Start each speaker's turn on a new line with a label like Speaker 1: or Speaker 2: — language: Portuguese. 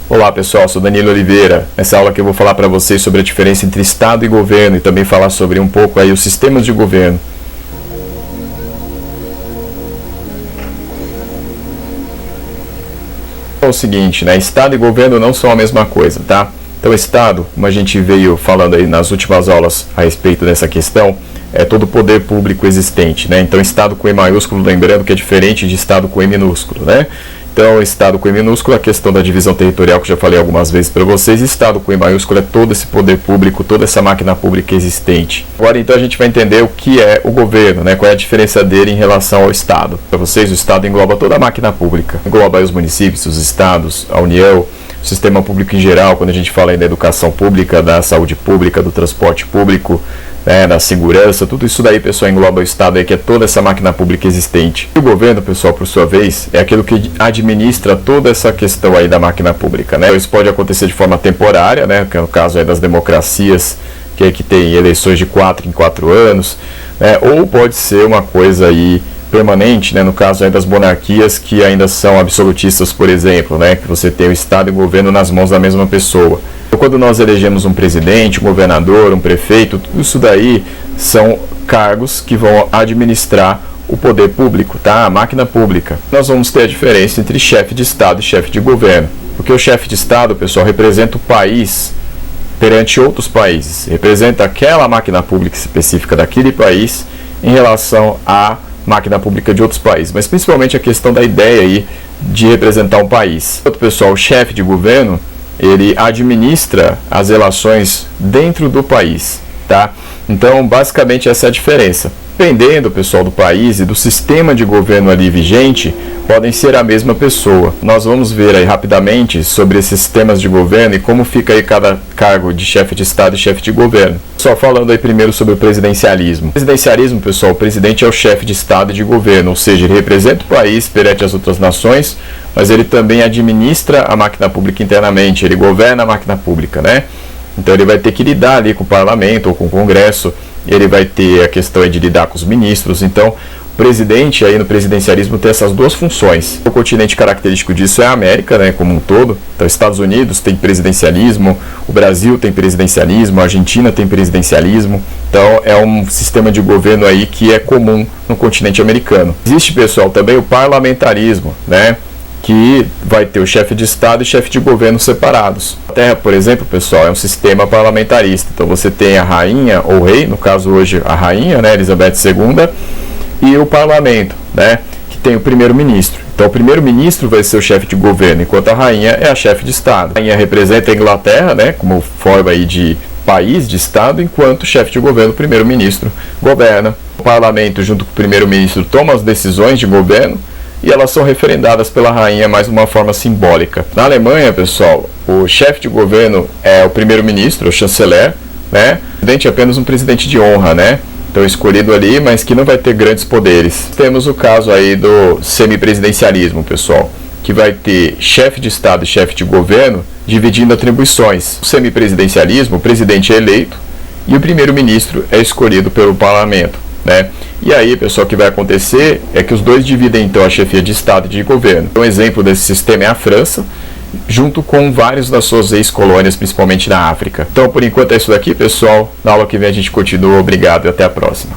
Speaker 1: Olá pessoal, sou Danilo Oliveira. Nessa aula que eu vou falar para vocês sobre a diferença entre Estado e governo e também falar sobre um pouco aí os sistemas de governo. É o seguinte, né? Estado e governo não são a mesma coisa, tá? Então Estado, como a gente veio falando aí nas últimas aulas a respeito dessa questão, é todo o poder público existente, né? Então Estado com E maiúsculo, lembrando que é diferente de Estado com E minúsculo, né? Então, Estado com E minúsculo, a questão da divisão territorial, que eu já falei algumas vezes para vocês. Estado com E maiúsculo é todo esse poder público, toda essa máquina pública existente. Agora, então, a gente vai entender o que é o governo, né? Qual é a diferença dele em relação ao Estado. Para vocês, o Estado engloba toda a máquina pública. Engloba aí os municípios, os estados, a União, o sistema público em geral, quando a gente fala aí da educação pública, da saúde pública, do transporte público, né, da segurança, tudo isso daí, pessoal, engloba o Estado aí, que é toda essa máquina pública existente. E o governo, pessoal, por sua vez, é aquilo que administra toda essa questão aí da máquina pública, né? Isso pode acontecer de forma temporária, né, que é o caso aí das democracias, que tem eleições de 4 em 4 anos, né, ou pode ser uma coisa aí permanente, né, no caso aí das monarquias que ainda são absolutistas, por exemplo, né, que você tem o Estado e o governo nas mãos da mesma pessoa. Então, quando nós elegemos um presidente, um governador, um prefeito, tudo isso daí são cargos que vão administrar o poder público, tá? A máquina pública. Nós vamos ter a diferença entre chefe de Estado e chefe de governo, porque o chefe de Estado, pessoal, representa o país perante outros países, representa aquela máquina pública específica daquele país em relação à máquina pública de outros países, mas principalmente a questão da ideia aí de representar um país. Outro, pessoal, o chefe de governo, ele administra as relações dentro do país, tá? Então, basicamente, essa é a diferença. Dependendo, pessoal, do país e do sistema de governo ali vigente, podem ser a mesma pessoa. Nós vamos ver aí rapidamente sobre esses sistemas de governo e como fica aí cada cargo de chefe de Estado e chefe de governo. Só falando aí primeiro sobre o presidencialismo. O presidencialismo, pessoal, o presidente é o chefe de Estado e de governo, ou seja, ele representa o país perante as outras nações, mas ele também administra a máquina pública internamente, ele governa a máquina pública, né? Então ele vai ter que lidar ali com o parlamento ou com o Congresso, ele vai ter a questão de lidar com os ministros. Então, o presidente aí no presidencialismo tem essas duas funções. O continente característico disso é a América, né, como um todo. Então, Estados Unidos tem presidencialismo, o Brasil tem presidencialismo, a Argentina tem presidencialismo. Então, é um sistema de governo aí que é comum no continente americano. Existe, pessoal, também o parlamentarismo, né, que vai ter o chefe de Estado e chefe de governo separados. A Terra, por exemplo, pessoal, é um sistema parlamentarista. Então você tem a rainha ou rei, no caso hoje a rainha, né, Elizabeth II, e o parlamento, né, que tem o primeiro-ministro. Então o primeiro-ministro vai ser o chefe de governo, enquanto a rainha é a chefe de Estado. A rainha representa a Inglaterra, né, como forma aí de país, de Estado, enquanto o chefe de governo, o primeiro-ministro, governa. O parlamento, junto com o primeiro-ministro, toma as decisões de governo, e elas são referendadas pela rainha mais de uma forma simbólica. Na Alemanha, pessoal, o chefe de governo é o primeiro-ministro, o chanceler, né? O presidente é apenas um presidente de honra, né? Então escolhido ali, mas que não vai ter grandes poderes. Temos o caso aí do semipresidencialismo, pessoal, que vai ter chefe de Estado e chefe de governo dividindo atribuições. O semipresidencialismo, o presidente é eleito e o primeiro-ministro é escolhido pelo parlamento, né? E aí, pessoal, o que vai acontecer é que os dois dividem, então, a chefia de Estado e de governo. Um exemplo desse sistema é a França, junto com vários das suas ex-colônias, principalmente na África. Então, por enquanto é isso daqui, pessoal. Na aula que vem a gente continua. Obrigado e até a próxima.